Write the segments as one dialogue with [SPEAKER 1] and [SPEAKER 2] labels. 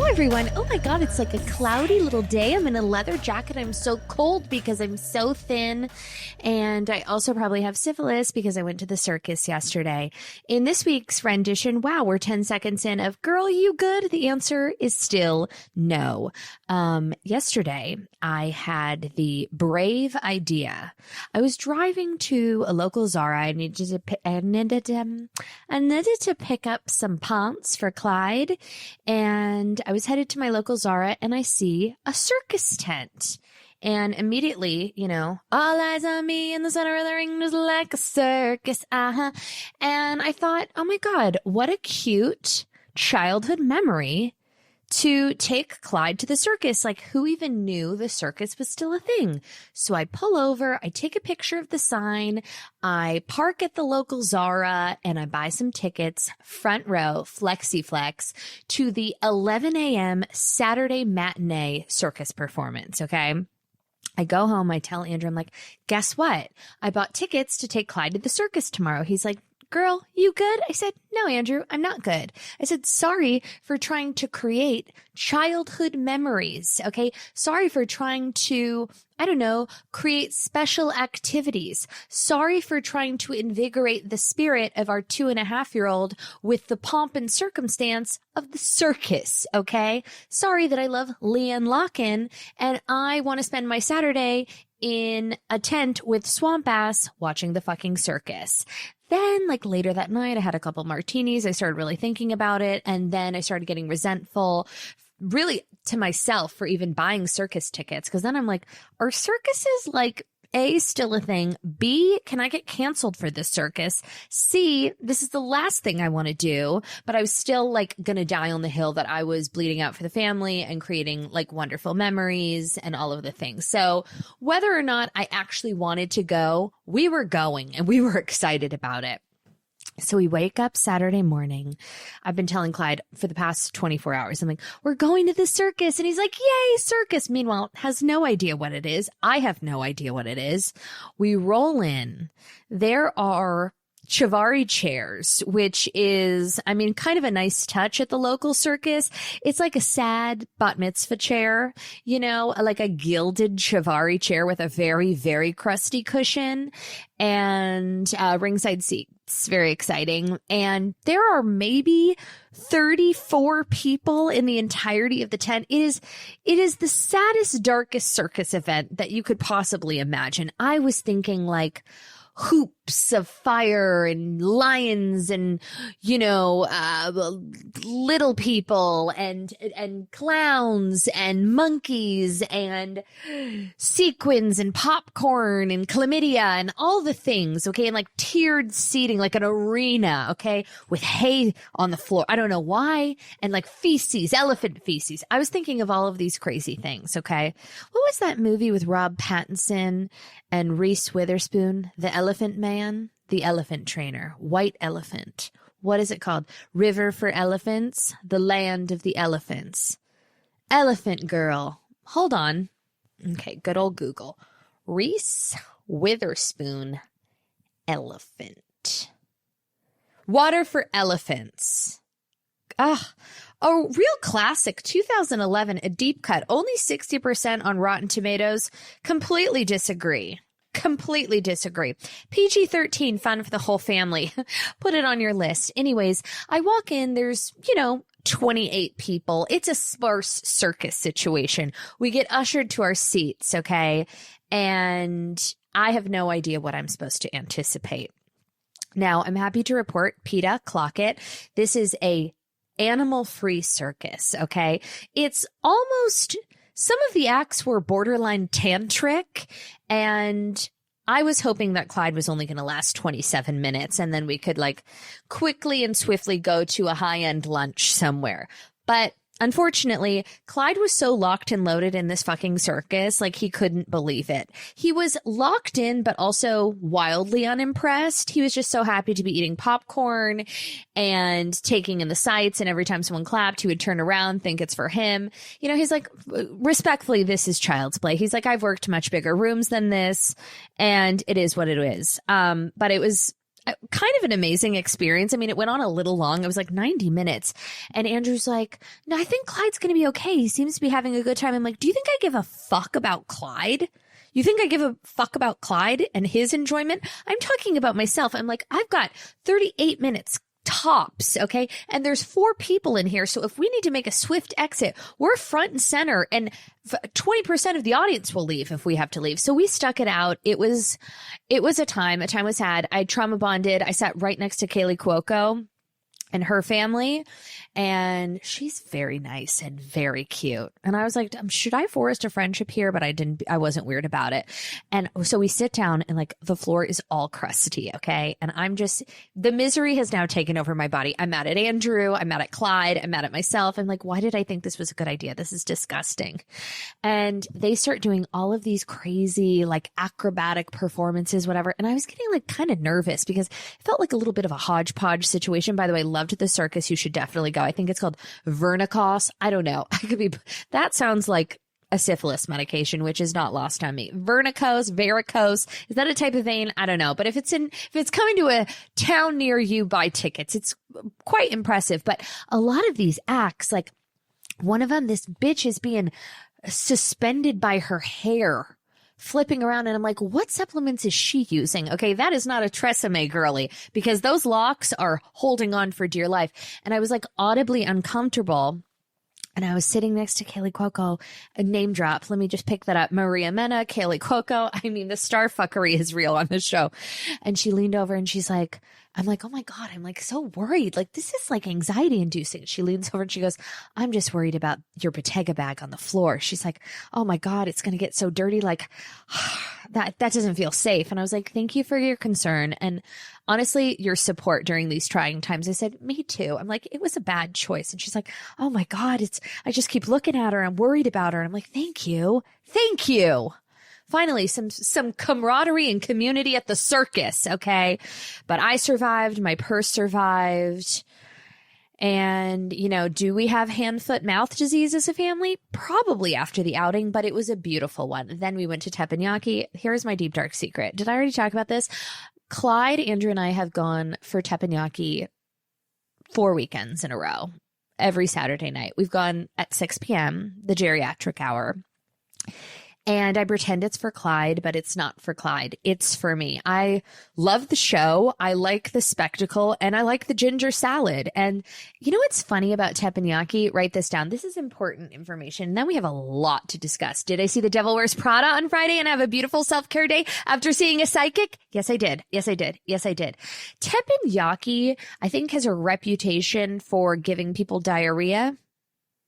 [SPEAKER 1] everyone. Oh my God, it's like a cloudy little day. I'm in a leather jacket. I'm so cold because I'm so thin. And I also probably have syphilis because I went to the circus yesterday. In this week's rendition, wow, we're 10 seconds in of Girl, You Good? The answer is still no. Yesterday, I had the brave idea. I was driving to a local Zara. I needed to pick up some pants for Clyde. And I was headed to my local Zara and I see a circus tent. And immediately, all eyes on me in the center of the ring was like a circus. And I thought, oh my God, what a cute childhood memory to take Clyde to the circus. Like, who even knew the circus was still a thing? So I pull over, I take a picture of the sign, I park at the local Zara, and I buy some tickets, front row, flexi-flex, to the 11 a.m. Saturday matinee circus performance, okay? I go home, I tell Andrew, I'm like, guess what? I bought tickets to take Clyde to the circus tomorrow. He's like, Girl, you good? I said, no, Andrew, I'm not good. I said, sorry for trying to create childhood memories, okay? Sorry for trying to, create special activities. Sorry for trying to invigorate the spirit of our 2.5-year-old with the pomp and circumstance of the circus, okay? Sorry that I love Leanne Locken and I want to spend my Saturday in a tent with swamp ass watching the fucking circus. Then, later that night, I had a couple martinis. I started really thinking about it. And then I started getting resentful, really to myself for even buying circus tickets. Because then I'm like, are circuses A, still a thing? B, can I get canceled for this circus? C, this is the last thing I want to do. But I was still going to die on the hill that I was bleeding out for the family and creating wonderful memories and all of the things. So whether or not I actually wanted to go, we were going and we were excited about it. So we wake up Saturday morning. I've been telling Clyde for the past 24 hours, I'm like, we're going to the circus. And he's like, yay, circus. Meanwhile, has no idea what it is. I have no idea what it is. We roll in. There are Chivari chairs, which is, kind of a nice touch at the local circus. It's like a sad bat mitzvah chair, like a gilded Chivari chair with a very, very crusty cushion and ringside seats. Very exciting. And there are maybe 34 people in the entirety of the tent. It is the saddest, darkest circus event that you could possibly imagine. I was thinking hoops of fire and lions and, little people and clowns and monkeys and sequins and popcorn and chlamydia and all the things, okay? And tiered seating, like an arena, okay? With hay on the floor. I don't know why. And feces, elephant feces. I was thinking of all of these crazy things, okay? What was that movie with Rob Pattinson and Reese Witherspoon? The Elephant Man? The Elephant Trainer. White Elephant. What is it called? River for Elephants? The Land of the Elephants. Elephant Girl. Hold on. Okay, good old Google. Reese Witherspoon. Elephant. Water for Elephants. Ah, a real classic, 2011, a deep cut, only 60% on Rotten Tomatoes. Completely disagree. PG-13, fun for the whole family. Put it on your list. Anyways, I walk in, there's, 28 people. It's a sparse circus situation. We get ushered to our seats, okay? And I have no idea what I'm supposed to anticipate. Now, I'm happy to report, PETA, clock it. This is a animal-free circus, okay? It's almost, some of the acts were borderline tantric, and I was hoping that Clyde was only going to last 27 minutes, and then we could quickly and swiftly go to a high-end lunch somewhere. But unfortunately, Clyde was so locked and loaded in this fucking circus, he couldn't believe it. He was locked in, but also wildly unimpressed. He was just so happy to be eating popcorn and taking in the sights. And every time someone clapped, he would turn around, think it's for him. He's like, respectfully, this is child's play. He's like, I've worked much bigger rooms than this, and it is what it is. But it was kind of an amazing experience. I mean, it went on a little long. It was like 90 minutes. And Andrew's like, no, I think Clyde's going to be okay. He seems to be having a good time. I'm like, do you think I give a fuck about Clyde? You think I give a fuck about Clyde and his enjoyment? I'm talking about myself. I'm like, I've got 38 minutes tops, okay? And there's 4 people in here. So if we need to make a swift exit, we're front and center, and 20% of the audience will leave if we have to leave. So we stuck it out. It was a time was had. I trauma bonded. I sat right next to Kaylee Cuoco and her family, and she's very nice and very cute. And I was like, should I forest a friendship here? But I wasn't weird about it. And so we sit down, and like the floor is all crusty. Okay. And the misery has now taken over my body. I'm mad at Andrew. I'm mad at Clyde. I'm mad at myself. I'm like, why did I think this was a good idea? This is disgusting. And they start doing all of these crazy, like acrobatic performances, whatever. And I was getting like kind of nervous because it felt like a little bit of a hodgepodge situation. By the way, loved the circus. You should definitely go. I think it's called Vernicos. I don't know. That sounds like a syphilis medication, which is not lost on me. Vernicos, varicose. Is that a type of vein? I don't know. But if it's coming to a town near you, buy tickets. It's quite impressive. But a lot of these acts, like one of them, this bitch is being suspended by her hair, flipping around, and I'm like, what supplements is she using? Okay, that is not a Tresemme girly, because those locks are holding on for dear life. And I was like audibly uncomfortable. And I was sitting next to Kaylee Cuoco, a name drop. Let me just pick that up. Maria Mena, Kaylee Cuoco. I mean, the star fuckery is real on this show. And she leaned over and she's like, I'm like, oh my God, I'm like so worried. Like, this is like anxiety inducing. She leans over and she goes, I'm just worried about your Bottega bag on the floor. She's like, oh my God, it's going to get so dirty. Like that doesn't feel safe. And I was like, thank you for your concern. And honestly, your support during these trying times. I said, me too. I'm like, it was a bad choice. And she's like, oh my God, I just keep looking at her. I'm worried about her. And I'm like, thank you. Thank you. Finally, some camaraderie and community at the circus, okay? But I survived. My purse survived. And, do we have hand, foot, mouth disease as a family? Probably after the outing, but it was a beautiful one. Then we went to teppanyaki. Here's my deep, dark secret. Did I already talk about this? Clyde, Andrew, and I have gone for teppanyaki 4 weekends in a row, every Saturday night. We've gone at 6 p.m., the geriatric hour. And I pretend it's for Clyde, but it's not for Clyde. It's for me. I love the show. I like the spectacle, and I like the ginger salad. And you know what's funny about teppanyaki? Write this down. This is important information. And then we have a lot to discuss. Did I see The Devil Wears Prada on Friday and have a beautiful self-care day after seeing a psychic? Yes, I did. Yes, I did. Yes, I did. Teppanyaki, I think, has a reputation for giving people diarrhea.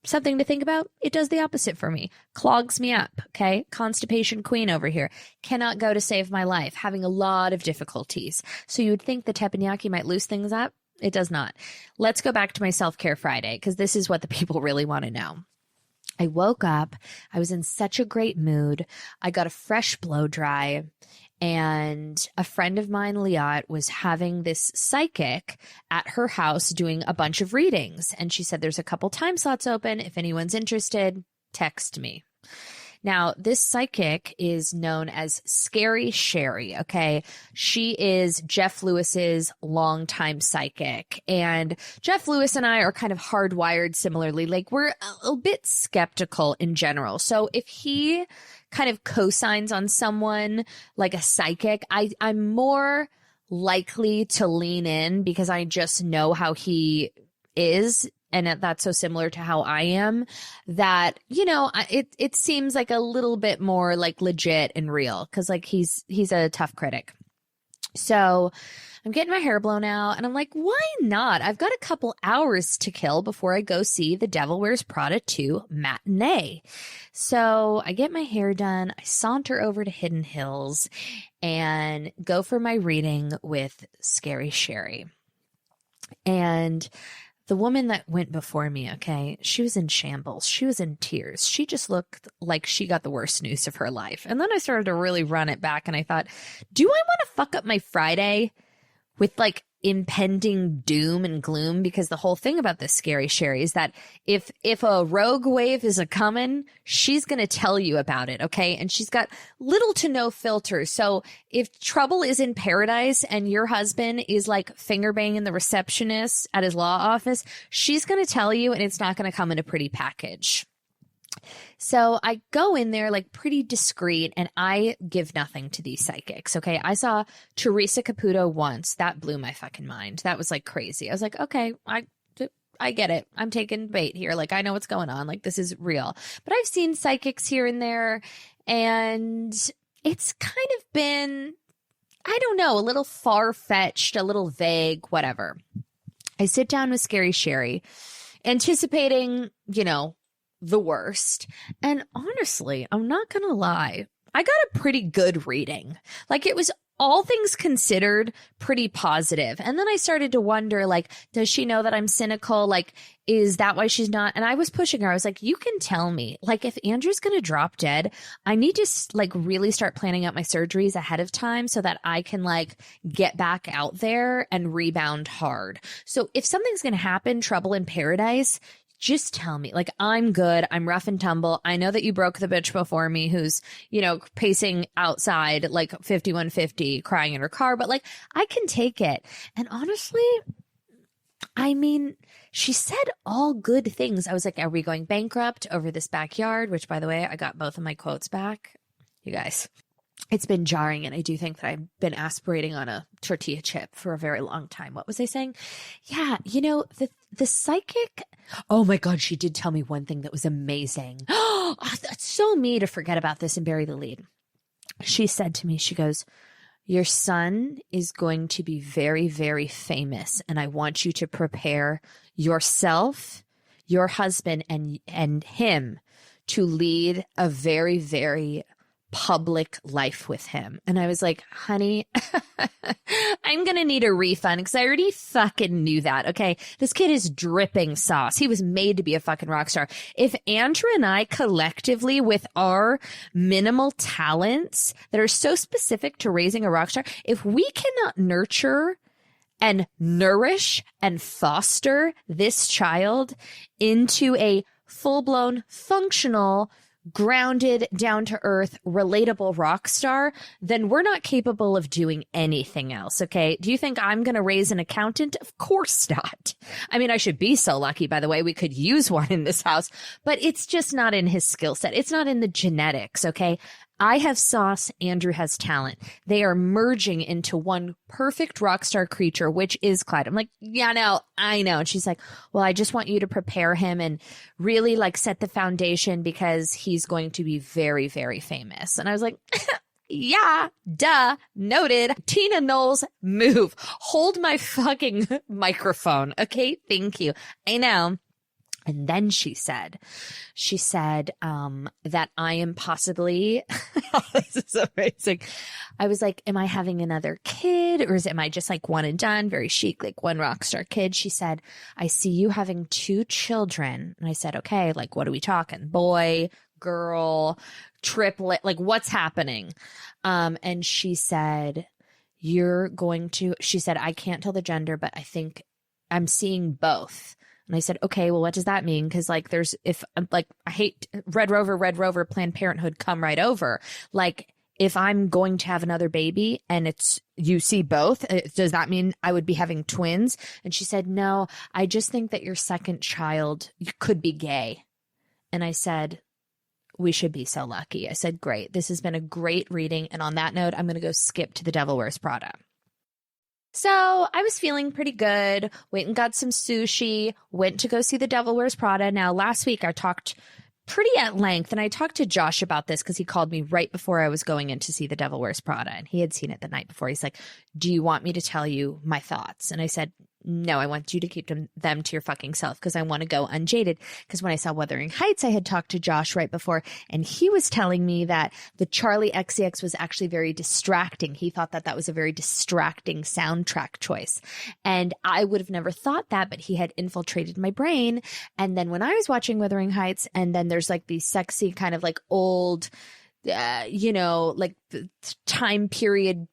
[SPEAKER 1] Something to think about. It does the opposite for me. Clogs me up. Okay. Constipation queen over here. Cannot go to save my life. Having a lot of difficulties. So you would think the teppanyaki might loosen things up. It does not. Let's go back to my self-care Friday, because this is what the people really want to know. I woke up. I was in such a great mood. I got a fresh blow dry. And a friend of mine, Liat, was having this psychic at her house doing a bunch of readings. And she said, there's a couple time slots open. If anyone's interested, text me. Now, this psychic is known as Scary Sherry, okay? She is Jeff Lewis's longtime psychic. And Jeff Lewis and I are kind of hardwired similarly. Like, we're a bit skeptical in general. So if he kind of co-signs on someone like a psychic, I'm more likely to lean in because I just know how he is. And that's so similar to how I am that, it seems like a little bit more like legit and real, because like he's a tough critic. So I'm getting my hair blown out and I'm like, why not? I've got a couple hours to kill before I go see The Devil Wears Prada 2 matinee. So I get my hair done. I saunter over to Hidden Hills and go for my reading with Scary Sherry. And the woman that went before me, okay, she was in shambles. She was in tears. She just looked like she got the worst news of her life. And then I started to really run it back and I thought, do I want to fuck up my Friday with like impending doom and gloom, because the whole thing about this Scary Sherry is that if a rogue wave is a coming, she's going to tell you about it, okay? And she's got little to no filter. So if trouble is in paradise and your husband is like finger banging the receptionist at his law office, she's going to tell you, and it's not going to come in a pretty package. So I go in there like pretty discreet, and I give nothing to these psychics. Okay. I saw Teresa Caputo once. That blew my fucking mind. That was like crazy. I was like, okay, I get it. I'm taking bait here. Like, I know what's going on. Like, this is real. But I've seen psychics here and there, and it's kind of been, I don't know, a little far-fetched, a little vague, whatever. I sit down with Scary Sherry, anticipating, you know, the worst. And honestly, I'm not going to lie, I got a pretty good reading. Like, it was, all things considered, pretty positive. And then I started to wonder, like, does she know that I'm cynical? Like, is that why she's not? And I was pushing her. I was like, you can tell me, like, if Andrew's going to drop dead, I need to like really start planning out my surgeries ahead of time so that I can like get back out there and rebound hard. So if something's going to happen, trouble in paradise, just tell me. Like, I'm good. I'm rough and tumble. I know that you broke the bitch before me who's, you know, pacing outside like 5150 crying in her car, but like, I can take it. And honestly, I mean, she said all good things. I was like, are we going bankrupt over this backyard? Which, by the way, I got both of my quotes back. You guys, it's been jarring, and I do think that I've been aspirating on a tortilla chip for a very long time. What was I saying? Yeah, you know, the psychic, oh my God, she did tell me one thing that was amazing. Oh, that's so me to forget about this and bury the lead. She said to me, she goes, your son is going to be very, very famous, and I want you to prepare yourself, your husband, and him to lead a very, very public life with him. And I was like, honey, I'm going to need a refund because I already fucking knew that. Okay. This kid is dripping sauce. He was made to be a fucking rock star. If Andrew and I collectively, with our minimal talents that are so specific to raising a rock star, if we cannot nurture and nourish and foster this child into a full-blown, functional, grounded, down-to-earth, relatable rock star, then we're not capable of doing anything else, okay? Do you think I'm going to raise an accountant? Of course not. I mean, I should be so lucky, by the way. We could use one in this house, but it's just not in his skill set. It's not in the genetics, okay? I have sauce, Andrew has talent. They are merging into one perfect rock star creature, which is Clyde. I'm like, yeah, no, I know. And she's like, well, I just want you to prepare him and really like set the foundation because he's going to be very, very famous. And I was like, yeah, duh, noted. Tina Knowles, move. Hold my fucking microphone. Okay, thank you. I know. And then she said that I am possibly, this is amazing. I was like, am I having another kid, or am I just like one and done, very chic, like one rock star kid? She said, I see you having 2 children. And I said, okay, like, what are we talking? Boy, girl, triplet, like what's happening? And she said, she said, I can't tell the gender, but I think I'm seeing both. And I said, okay, well, what does that mean? Because like I hate Red Rover, Planned Parenthood, come right over. Like, if I'm going to have another baby and you see both, does that mean I would be having twins? And she said, no, I just think that your second child could be gay. And I said, we should be so lucky. I said, great. This has been a great reading. And on that note, I'm going to go skip to The Devil Wears Prada. So I was feeling pretty good, went and got some sushi, went to go see The Devil Wears Prada. Now, last week I talked pretty at length, and I talked to Josh about this because he called me right before I was going in to see The Devil Wears Prada, and he had seen it the night before. He's like, do you want me to tell you my thoughts? And I said, no, I want you to keep them to your fucking self because I want to go unjaded. Because when I saw Wuthering Heights, I had talked to Josh right before, and he was telling me that the Charlie XCX was actually very distracting. He thought that was a very distracting soundtrack choice. And I would have never thought that, but he had infiltrated my brain. And then when I was watching Wuthering Heights, and then there's like these sexy kind of like old, like the time period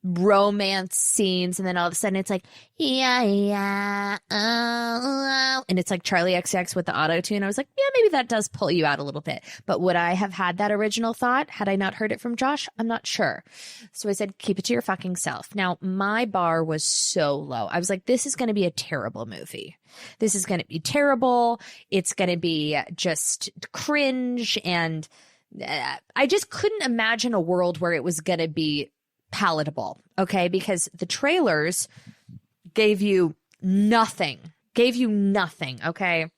[SPEAKER 1] romance scenes, and then all of a sudden it's like, yeah, and it's like Charlie XCX with the auto tune. I was like, yeah, maybe that does pull you out a little bit. But would I have had that original thought had I not heard it from Josh? I'm not sure. So I said, keep it to your fucking self. Now, my bar was so low. I was like, this is going to be a terrible movie. This is going to be terrible. It's going to be just cringe. And I just couldn't imagine a world where it was going to be palatable, okay? Because the trailers gave you nothing, okay?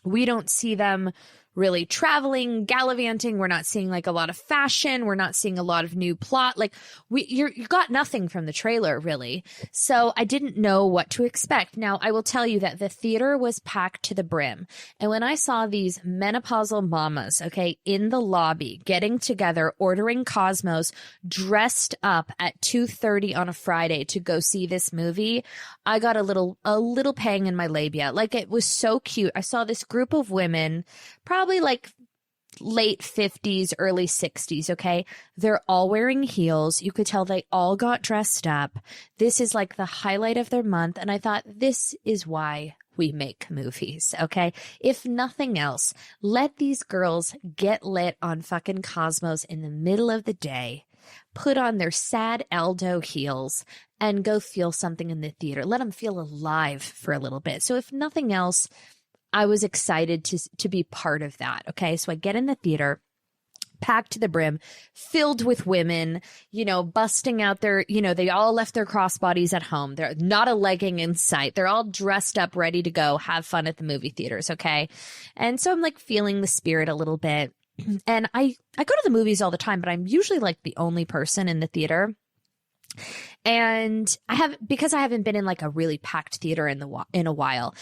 [SPEAKER 1] We don't see them really traveling, gallivanting. We're not seeing like a lot of fashion. We're not seeing a lot of new plot. Like you got nothing from the trailer really. So I didn't know what to expect. Now I will tell you that the theater was packed to the brim. And when I saw these menopausal mamas, okay, in the lobby, getting together, ordering Cosmos, dressed up at 2:30 on a Friday to go see this movie, I got a little pang in my labia. Like it was so cute. I saw this group of women, probably like late 50s, early 60s, okay? They're all wearing heels. You could tell they all got dressed up. This is like the highlight of their month. And I thought, this is why we make movies, okay? If nothing else, let these girls get lit on fucking Cosmos in the middle of the day, put on their sad Aldo heels, and go feel something in the theater. Let them feel alive for a little bit. So if nothing else, I was excited to be part of that. Okay. So I get in the theater, packed to the brim, filled with women, busting out their, they all left their crossbodies at home. They're not a legging in sight. They're all dressed up, ready to go have fun at the movie theaters. Okay. And so I'm like feeling the spirit a little bit. And I go to the movies all the time, but I'm usually like the only person in the theater. And because I haven't been in like a really packed theater in a while,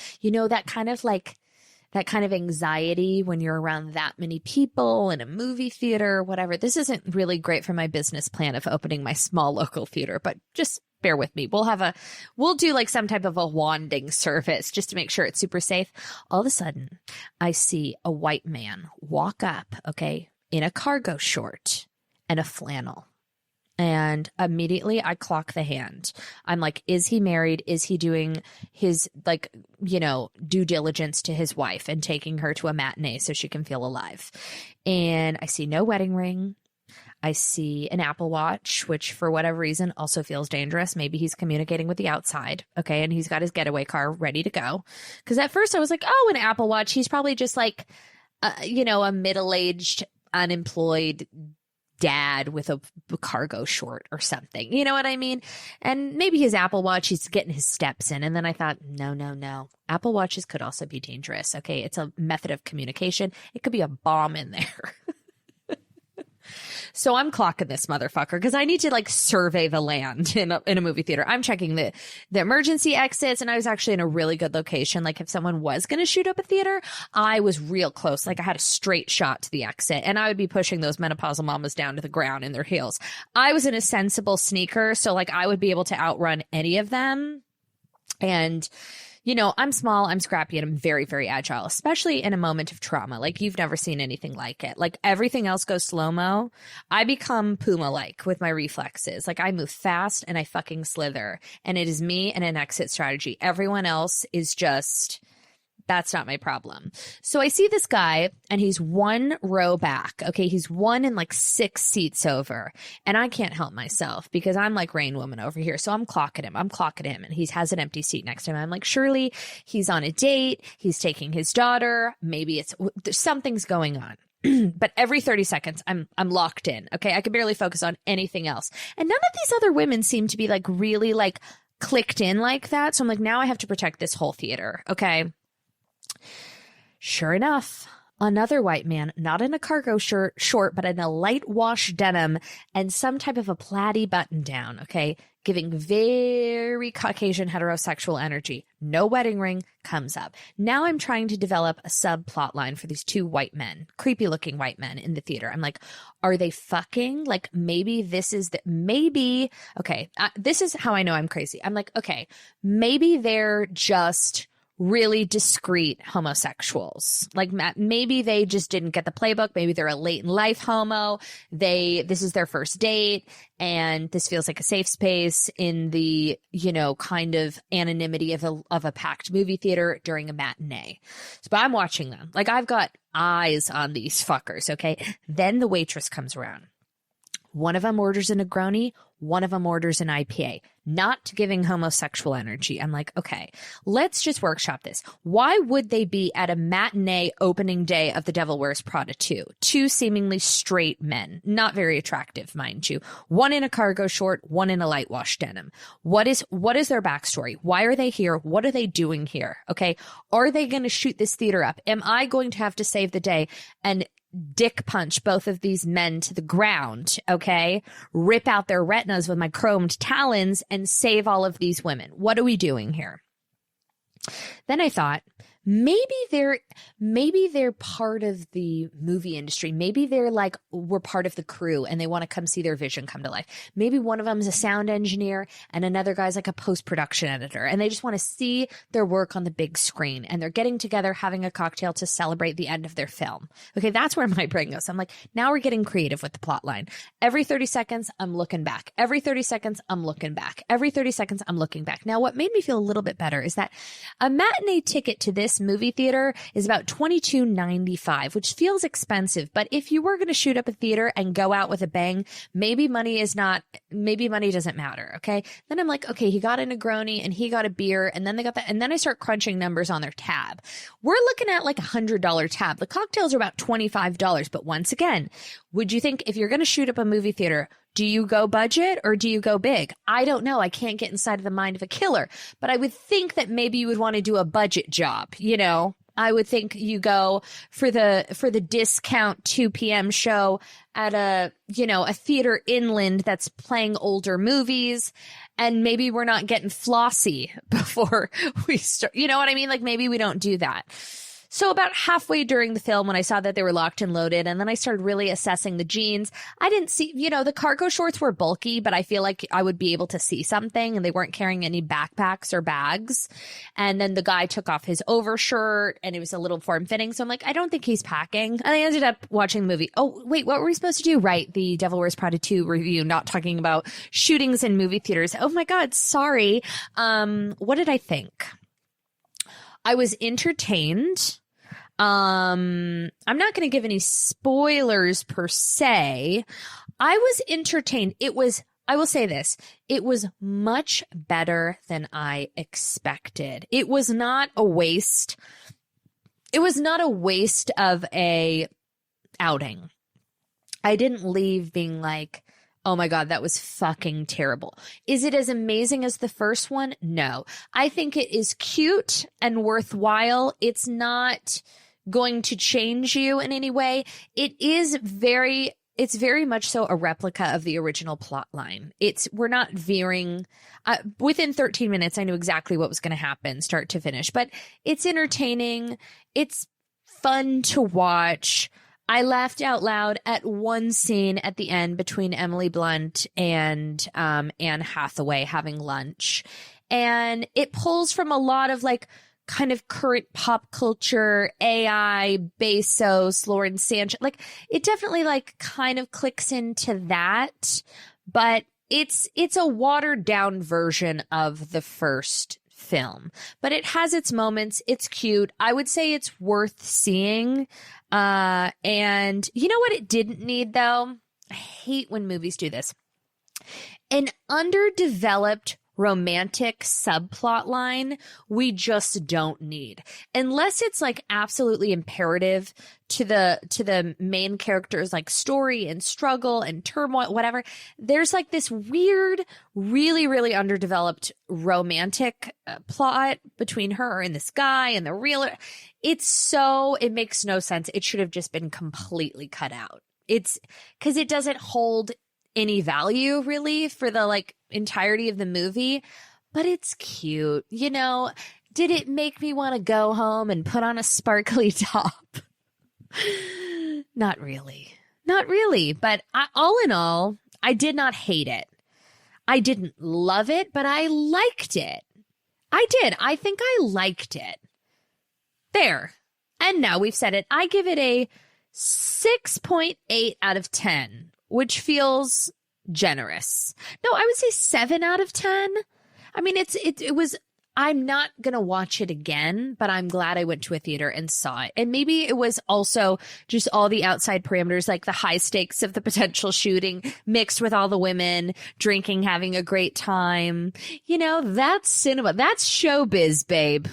[SPEAKER 1] that kind of anxiety when you're around that many people in a movie theater, whatever. This isn't really great for my business plan of opening my small local theater, but just bear with me. We'll do like some type of a wanding service just to make sure it's super safe. All of a sudden, I see a white man walk up, okay, in a cargo short and a flannel. And immediately I clock the hand. I'm like, is he married? Is he doing his due diligence to his wife and taking her to a matinee so she can feel alive? And I see no wedding ring. I see an Apple Watch, which for whatever reason also feels dangerous. Maybe he's communicating with the outside. Okay. And he's got his getaway car ready to go. Because at first I was like, oh, an Apple Watch. He's probably just like, a middle-aged, unemployed dad with a cargo short or something. You know what I mean? And maybe his Apple Watch, he's getting his steps in. And then I thought, no. Apple Watches could also be dangerous. Okay. It's a method of communication. It could be a bomb in there. So I'm clocking this motherfucker because I need to like survey the land in a movie theater. I'm checking the emergency exits, and I was actually in a really good location. Like if someone was going to shoot up a theater, I was real close. Like I had a straight shot to the exit, and I would be pushing those menopausal mamas down to the ground in their heels. I was in a sensible sneaker, so like I would be able to outrun any of them. And I'm small, I'm scrappy, and I'm very, very agile, especially in a moment of trauma. Like you've never seen anything like it. Like everything else goes slow-mo. I become Puma-like with my reflexes. Like I move fast and I fucking slither. And it is me and an exit strategy. Everyone else is just... that's not my problem. So I see this guy and he's one row back. Okay. He's one and like 6 seats over. And I can't help myself because I'm like Rain Woman over here. So I'm clocking him. And he has an empty seat next to him. I'm like, surely he's on a date. He's taking his daughter. Maybe something's going on. But every 30 seconds, I'm locked in. Okay. I can barely focus on anything else. And none of these other women seem to be like really like clicked in like that. So I'm like, now I have to protect this whole theater. Okay. Sure enough, another white man, not in a cargo short, but in a light wash denim and some type of a plaid button down, okay, giving very Caucasian heterosexual energy. No wedding ring, comes up. Now I'm trying to develop a subplot line for these 2 white men, creepy looking white men in the theater. I'm like, are they fucking? Like maybe this is okay, this is how I know I'm crazy. I'm like, okay, maybe they're just really discreet homosexuals. Like maybe they just didn't get the playbook. Maybe they're a late in life homo. This is their first date, and this feels like a safe space in the, kind of anonymity of a packed movie theater during a matinee. But I'm watching them. Like, I've got eyes on these fuckers, okay? Then the waitress comes around. One of them orders a Negroni, one of them orders an IPA, not giving homosexual energy. I'm like, okay, let's just workshop this. Why would they be at a matinee opening day of The Devil Wears Prada 2? Two seemingly straight men, not very attractive, mind you. One in a cargo short, one in a light wash denim. What is their backstory? Why are they here? What are they doing here? Okay. Are they going to shoot this theater up? Am I going to have to save the day and dick punch both of these men to the ground, okay? Rip out their retinas with my chromed talons and save all of these women. What are we doing here? Then I thought, maybe they're part of the movie industry. Maybe we're part of the crew and they want to come see their vision come to life. Maybe one of them is a sound engineer and another guy's like a post-production editor, and they just want to see their work on the big screen, and they're getting together, having a cocktail to celebrate the end of their film. Okay, that's where my brain goes. I'm like, now we're getting creative with the plot line. Every 30 seconds, I'm looking back. Every 30 seconds, I'm looking back. Every 30 seconds, I'm looking back. Now, what made me feel a little bit better is that a matinee ticket to this movie theater is about $22.95, which feels expensive. But if you were going to shoot up a theater and go out with a bang, maybe money doesn't matter. Okay. Then I'm like, okay, he got a Negroni and he got a beer, and then they got that. And then I start crunching numbers on their tab. We're looking at like $100 tab. The cocktails are about $25. But once again, would you think if you're going to shoot up a movie theater, do you go budget or do you go big? I don't know. I can't get inside of the mind of a killer, but I would think that maybe you would want to do a budget job. I would think you go for the discount 2 p.m. show at a theater inland that's playing older movies, and maybe we're not getting flossy before we start. You know what I mean? Like, maybe we don't do that. So about halfway during the film, when I saw that they were locked and loaded, and then I started really assessing the jeans, I didn't see, the cargo shorts were bulky, but I feel like I would be able to see something, and they weren't carrying any backpacks or bags. And then the guy took off his overshirt, and it was a little form-fitting. So I'm like, I don't think he's packing. And I ended up watching the movie. Oh, wait, what were we supposed to do? Right, the Devil Wears Prada 2 review, not talking about shootings in movie theaters. Oh my God, sorry. What did I think? I was entertained. I'm not going to give any spoilers per se. I was entertained. I will say this, it was much better than I expected. It was not a waste. It was not a waste of a outing. I didn't leave being like, oh my God, that was fucking terrible. Is it as amazing as the first one? No. I think it is cute and worthwhile. It's not going to change you in any way. It's very much so a replica of the original plot line. We're not veering. Within 13 minutes, I knew exactly what was going to happen, start to finish. But it's entertaining. It's fun to watch. I laughed out loud at one scene at the end between Emily Blunt and Anne Hathaway having lunch. And it pulls from a lot of like kind of current pop culture, AI, Bezos, Lauren Sanchez. Like, it definitely like kind of clicks into that, but it's a watered down version of the first film, but it has its moments. It's cute. I would say it's worth seeing. And you know what it didn't need though? I hate when movies do this. An underdeveloped romantic subplot line we just don't need, unless it's like absolutely imperative to the main character's like story and struggle and turmoil, whatever. There's like this weird, really, really underdeveloped romantic plot between her and this guy and the real. It makes no sense. It should have just been completely cut out. It's because it doesn't hold any value really for the like entirety of the movie, but it's cute. Did it make me want to go home and put on a sparkly top? Not really. But all in all, I did not hate it. I didn't love it, but I liked it. I did. I think I liked it. There. And now we've said it. I give it a 6.8 out of 10, which feels generous. No, I would say 7 out of 10. I mean, it was, I'm not going to watch it again, but I'm glad I went to a theater and saw it. And maybe it was also just all the outside parameters, like the high stakes of the potential shooting mixed with all the women drinking, having a great time. You know, that's cinema. That's showbiz, babe.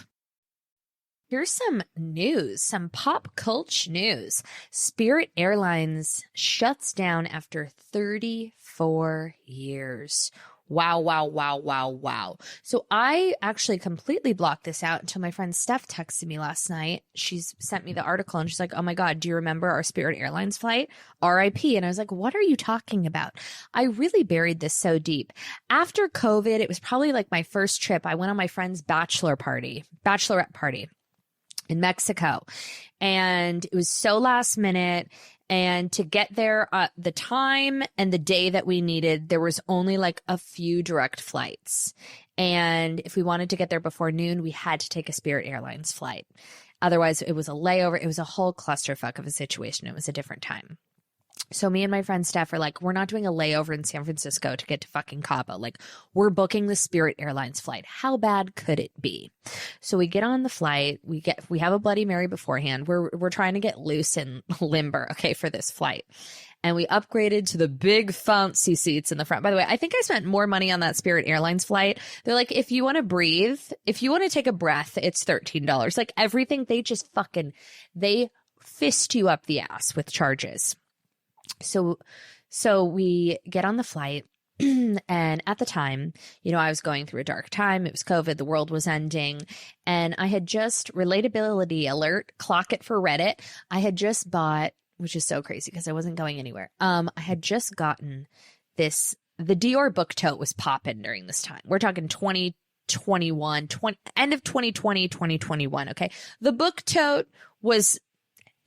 [SPEAKER 1] Here's some news, some pop culture news. Spirit Airlines shuts down after 34 years. Wow, wow, wow, wow, wow. So I actually completely blocked this out until my friend Steph texted me last night. She's sent me the article and she's like, oh my God, do you remember our Spirit Airlines flight? RIP. And I was like, what are you talking about? I really buried this so deep. After COVID, it was probably like my first trip. I went on my friend's bachelorette party in Mexico. And it was so last minute. And to get there, the time and the day that we needed, there was only like a few direct flights. And if we wanted to get there before noon, we had to take a Spirit Airlines flight. Otherwise, it was a layover. It was a whole clusterfuck of a situation. It was a different time. So me and my friend Steph are like, we're not doing a layover in San Francisco to get to fucking Cabo. Like, we're booking the Spirit Airlines flight. How bad could it be? So we get on the flight. We have a Bloody Mary beforehand. We're trying to get loose and limber, okay, for this flight. And we upgraded to the big fancy seats in the front. By the way, I think I spent more money on that Spirit Airlines flight. They're like, if you want to breathe, if you want to take a breath, it's $13. Like everything, they fist you up the ass with charges. So we get on the flight and at the time, you know, I was going through a dark time. It was COVID. The world was ending. And I had just, relatability alert, clock it for Reddit. I had just bought, which is so crazy because I wasn't going anywhere. I had just gotten the Dior book tote was popping during this time. We're talking 2021, end of 2020, 2021. Okay. The book tote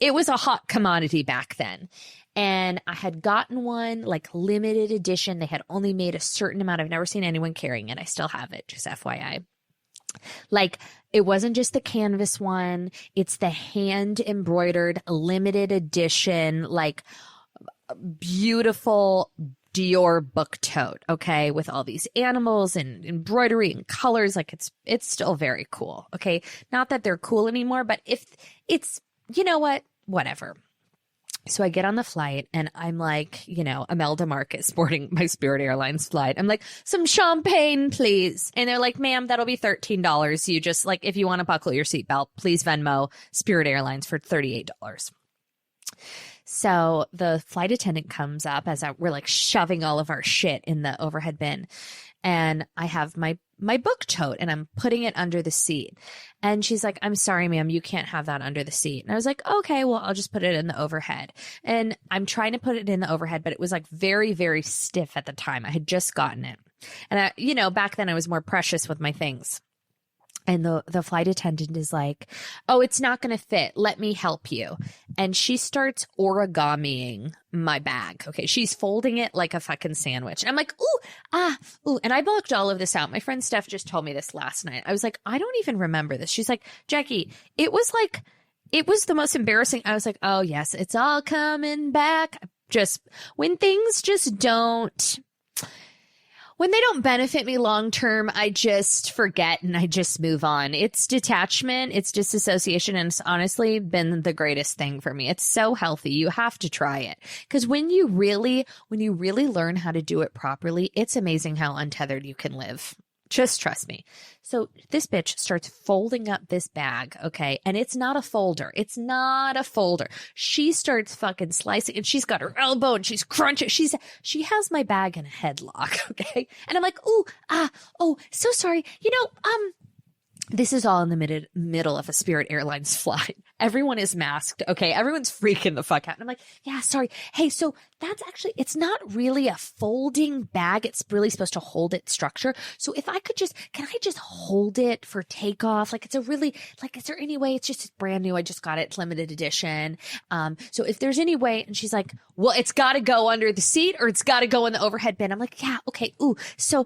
[SPEAKER 1] it was a hot commodity back then. And I had gotten one, like limited edition. They had only made a certain amount. I've never seen anyone carrying it. I still have it, just FYI. Like, it wasn't just the canvas one. It's the hand embroidered limited edition, like beautiful Dior book tote. Okay. With all these animals and embroidery and colors. Like it's still very cool. Okay. Not that they're cool anymore, but if it's, you know what, whatever. So I get on the flight and I'm like, you know, Imelda Marcus boarding my Spirit Airlines flight. I'm like, some champagne, please. And they're like, ma'am, that'll be $13. You just like, if you want to buckle your seatbelt, please Venmo Spirit Airlines for $38. So the flight attendant comes up as we're like shoving all of our shit in the overhead bin. And I have my book tote and I'm putting it under the seat. And she's like, I'm sorry, ma'am, you can't have that under the seat. And I was like, okay, well, I'll just put it in the overhead. And I'm trying to put it in the overhead, but it was like very, very stiff at the time. I had just gotten it. And back then I was more precious with my things. And the flight attendant is like, oh, it's not going to fit. Let me help you. And she starts origamiing my bag. Okay. She's folding it like a fucking sandwich. And I'm like, ooh. And I blocked all of this out. My friend Steph just told me this last night. I was like, I don't even remember this. She's like, Jackie, it was the most embarrassing. I was like, oh yes, it's all coming back. Just when things just when they don't benefit me long term, I just forget and I just move on. It's detachment, it's disassociation, and it's honestly been the greatest thing for me. It's so healthy. You have to try it. Because when you really learn how to do it properly, it's amazing how untethered you can live. Just trust me. So this bitch starts folding up this bag, okay? And it's not a folder. It's not a folder. She starts fucking slicing, and she's got her elbow and she's crunching. She has my bag in a headlock, okay? And I'm like, so sorry. This is all in the middle of a Spirit Airlines flight. Everyone is masked. Okay. Everyone's freaking the fuck out. And I'm like, yeah, sorry. Hey, so it's not really a folding bag. It's really supposed to hold its structure. So if I could can I just hold it for takeoff? Like, is there any way? It's brand new. I just got it. It's limited edition. So if there's any way, and she's like, well, it's got to go under the seat or it's got to go in the overhead bin. I'm like, yeah, okay. Ooh. So,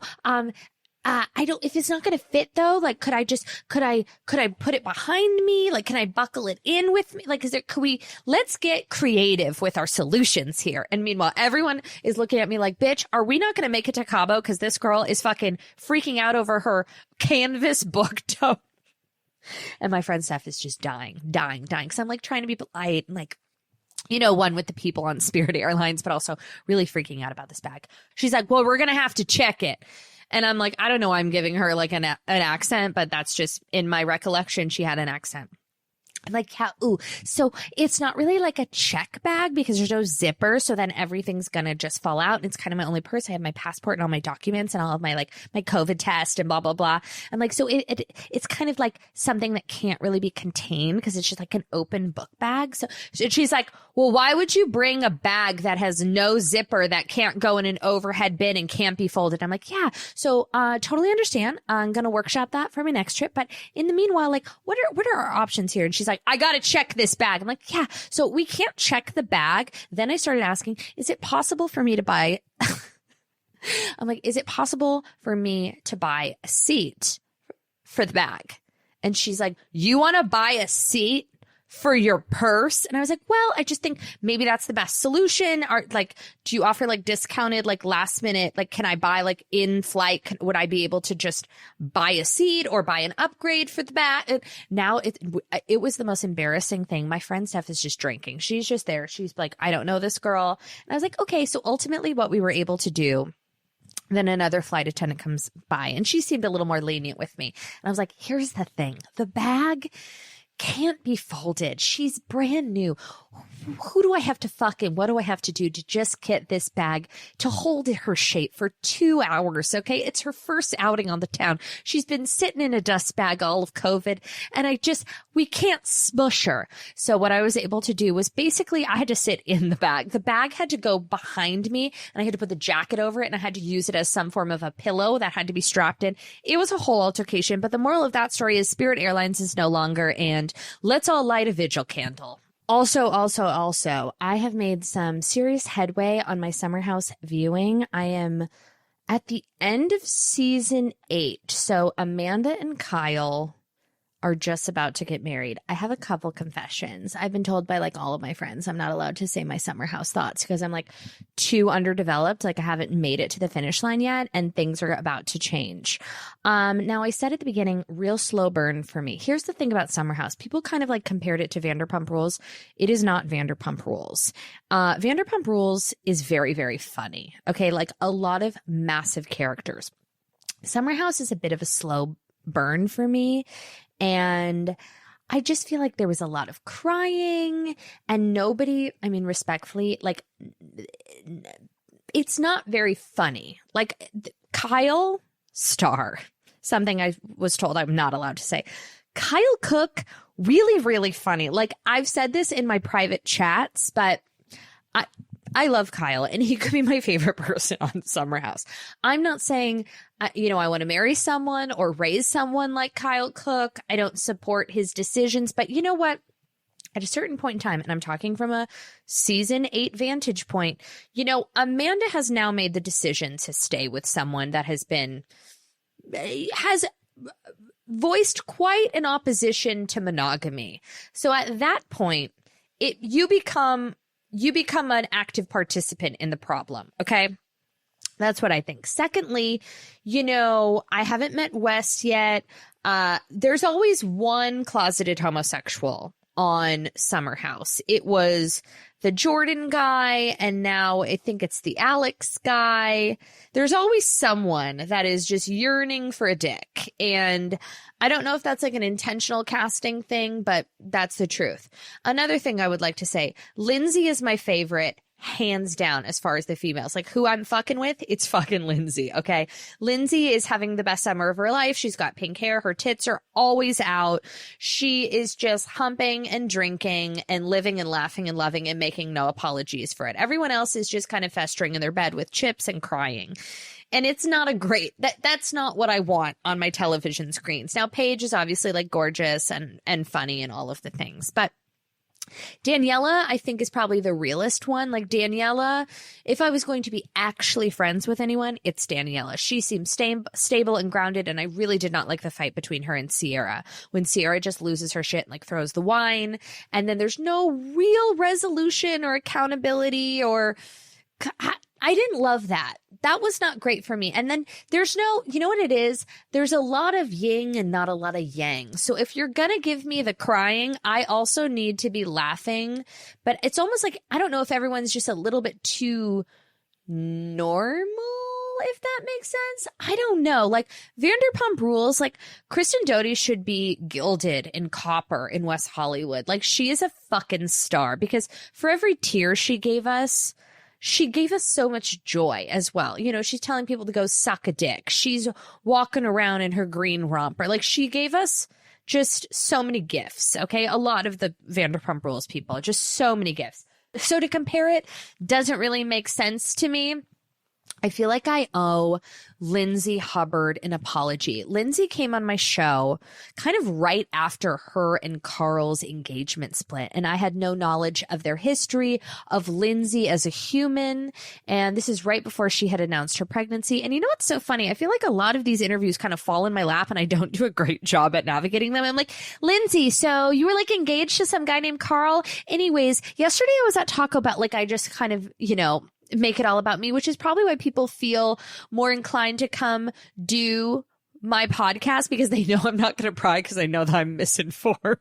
[SPEAKER 1] if it's not going to fit though, like, could I put it behind me? Like, can I buckle it in with me? Like, let's get creative with our solutions here. And meanwhile, everyone is looking at me like, bitch, are we not going to make it to Cabo? Cause this girl is fucking freaking out over her canvas book tote. And my friend Steph is just dying. Cause I'm like trying to be polite and like, one with the people on Spirit Airlines, but also really freaking out about this bag. She's like, well, we're going to have to check it. And I'm like, I don't know. I'm giving her like an accent, but that's just in my recollection. She had an accent. I'm like, yeah, ooh. So it's not really like a check bag because there's no zipper. So then everything's going to just fall out. And it's kind of my only purse. I have my passport and all my documents and all of my my COVID test and blah, blah, blah. I'm like, so it's kind of like something that can't really be contained because it's just like an open book bag. So she's like, well, why would you bring a bag that has no zipper that can't go in an overhead bin and can't be folded? I'm like, yeah. So totally understand. I'm going to workshop that for my next trip. But in the meanwhile, like, what are our options here? And she's like, I got to check this bag. I'm like, yeah. So we can't check the bag. Then I started asking, is it possible for me to buy? I'm like, is it possible for me to buy a seat for the bag? And she's like, you want to buy a seat for your purse? And I was like, well, I just think maybe that's the best solution. Or like, do you offer like discounted, like last minute, like, can I buy like in flight? Would I be able to just buy a seat or buy an upgrade for the bag? And now it was the most embarrassing thing. My friend Steph is just drinking. She's just there. She's like, I don't know this girl. And I was like, okay. So ultimately what we were able to do, then another flight attendant comes by and she seemed a little more lenient with me. And I was like, here's the thing. The bag can't be folded. She's brand new. Who do I have to what do I have to do to just get this bag to hold her shape for 2 hours? Okay. It's her first outing on the town. She's been sitting in a dust bag all of COVID and we can't smush her. So what I was able to do was basically I had to sit in the bag. The bag had to go behind me and I had to put the jacket over it and I had to use it as some form of a pillow that had to be strapped in. It was a whole altercation, but the moral of that story is Spirit Airlines is no longer, and let's all light a vigil candle. Also, I have made some serious headway on my summer house viewing. I am at the end of season 8. So Amanda and Kyle are just about to get married. I have a couple confessions. I've been told by like all of my friends I'm not allowed to say my summer house thoughts because I'm like too underdeveloped. Like I haven't made it to the finish line yet and things are about to change. Now I said at the beginning, real slow burn for me. Here's the thing about Summer House. People kind of like compared it to Vanderpump Rules. It is not Vanderpump Rules. Vanderpump Rules is very, very funny. Okay. Like a lot of massive characters. Summer House is a bit of a slow burn for me. And I just feel like there was a lot of crying and nobody, I mean, respectfully, like it's not very funny. Like Kyle Star, something I was told I'm not allowed to say. Kyle Cook, really, really funny. Like I've said this in my private chats, but I love Kyle and he could be my favorite person on Summer House. I'm not saying, I want to marry someone or raise someone like Kyle Cook. I don't support his decisions, but you know what? At a certain point in time, and I'm talking from a season 8 vantage point, Amanda has now made the decision to stay with someone that has voiced quite an opposition to monogamy. So at that point, you become an active participant in the problem. Okay. That's what I think. Secondly, I haven't met Wes yet. There's always one closeted homosexual on Summer House. It was the Jordan guy, and now I think it's the Alex guy. There's always someone that is just yearning for a dick. And I don't know if that's like an intentional casting thing, but that's the truth. Another thing I would like to say, Lindsay is my favorite, hands down, as far as the females. Like who I'm fucking with, it's fucking Lindsay, okay? Lindsay is having the best summer of her life. She's got pink hair. Her tits are always out. She is just humping and drinking and living and laughing and loving and making no apologies for it. Everyone else is just kind of festering in their bed with chips and crying. And it's not that's not what I want on my television screens. Now, Paige is obviously like gorgeous and funny and all of the things, but Daniela, I think, is probably the realest one. Like Daniela, if I was going to be actually friends with anyone, it's Daniela. She seems stable and grounded, and I really did not like the fight between her and Sierra, when Sierra just loses her shit and like throws the wine, and then there's no real resolution or accountability or... I didn't love that. That was not great for me. And then there's no, you know what it is? There's a lot of yin and not a lot of yang. So if you're going to give me the crying, I also need to be laughing. But it's almost like, I don't know if everyone's just a little bit too normal, if that makes sense. I don't know. Like Vanderpump Rules, like Kristen Doty should be gilded in copper in West Hollywood. Like she is a fucking star, because for every tear she gave us so much joy as well. You know, she's telling people to go suck a dick. She's walking around in her green romper. Like she gave us just so many gifts. Okay. A lot of the Vanderpump Rules people, just so many gifts. So to compare it doesn't really make sense to me. I feel like I owe Lindsay Hubbard an apology. Lindsay came on my show kind of right after her and Carl's engagement split, and I had no knowledge of their history, of Lindsay as a human, and this is right before she had announced her pregnancy. And you know what's so funny? I feel like a lot of these interviews kind of fall in my lap, and I don't do a great job at navigating them. I'm like, Lindsay, so you were like engaged to some guy named Carl? Anyways, yesterday I was at Taco Bell. Like I just kind of, you know, make it all about me, which is probably why people feel more inclined to come do my podcast, because they know I'm not going to pry, because I know that I'm misinformed.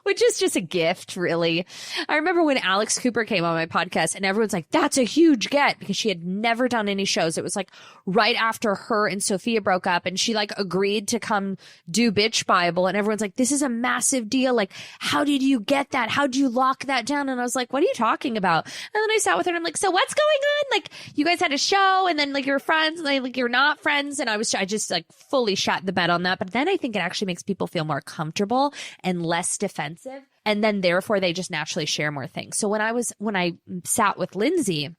[SPEAKER 1] Which is just a gift, really. I remember when Alex Cooper came on my podcast and everyone's like, that's a huge get, because she had never done any shows. It was like right after her and Sophia broke up, and she like agreed to come do Bitch Bible. And everyone's like, this is a massive deal. Like, how did you get that? How did you lock that down? And I was like, what are you talking about? And then I sat with her and I'm like, so what's going on? Like, you guys had a show and then like you're friends and then, like you're not friends. And I just like fully shot the bed on that. But then I think it actually makes people feel more comfortable and less defensive, and then therefore they just naturally share more things. So when I sat with Lindsay,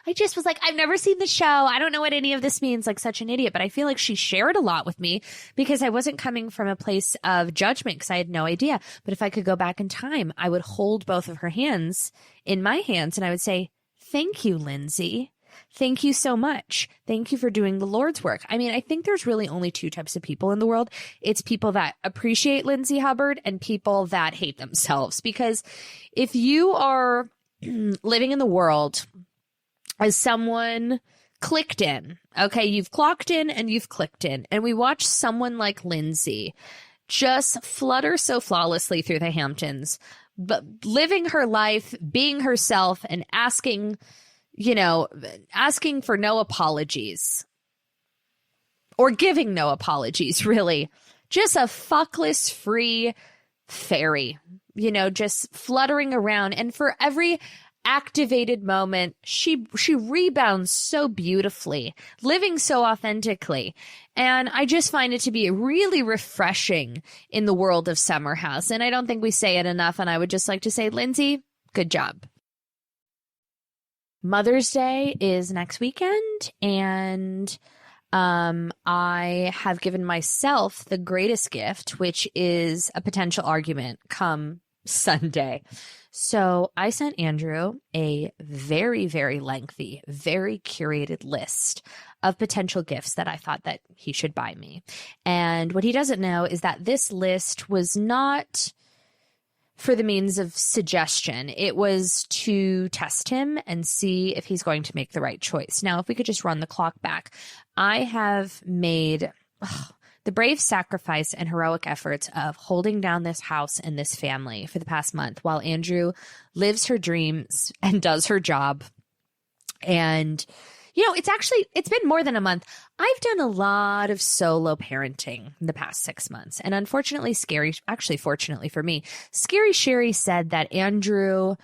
[SPEAKER 1] I just was like, I've never seen the show. I don't know what any of this means, like such an idiot. But I feel like she shared a lot with me, because I wasn't coming from a place of judgment, because I had no idea. But if I could go back in time, I would hold both of her hands in my hands and I would say, thank you, Lindsay. Thank you so much. Thank you for doing the Lord's work. I mean, I think there's really only two types of people in the world. It's people that appreciate Lindsay Hubbard and people that hate themselves. Because if you are living in the world as someone clicked in, okay, you've clocked in and you've clicked in, and we watch someone like Lindsay just flutter so flawlessly through the Hamptons, but living her life, being herself, and asking for no apologies, or giving no apologies, really. Just a fuckless, free fairy, just fluttering around. And for every activated moment, she rebounds so beautifully, living so authentically. And I just find it to be really refreshing in the world of Summer House. And I don't think we say it enough. And I would just like to say, Lindsay, good job. Mother's Day is next weekend, and I have given myself the greatest gift, which is a potential argument come Sunday. So I sent Andrew a very, very lengthy, very curated list of potential gifts that I thought that he should buy me. And what he doesn't know is that this list was not for the means of suggestion. It was to test him and see if he's going to make the right choice. Now, if we could just run the clock back, I have made the brave sacrifice and heroic efforts of holding down this house and this family for the past month while Andrew lives her dreams and does her job. And it's been more than a month. I've done a lot of solo parenting in the past 6 months. And unfortunately, fortunately for me, Scary Sherry said that Andrew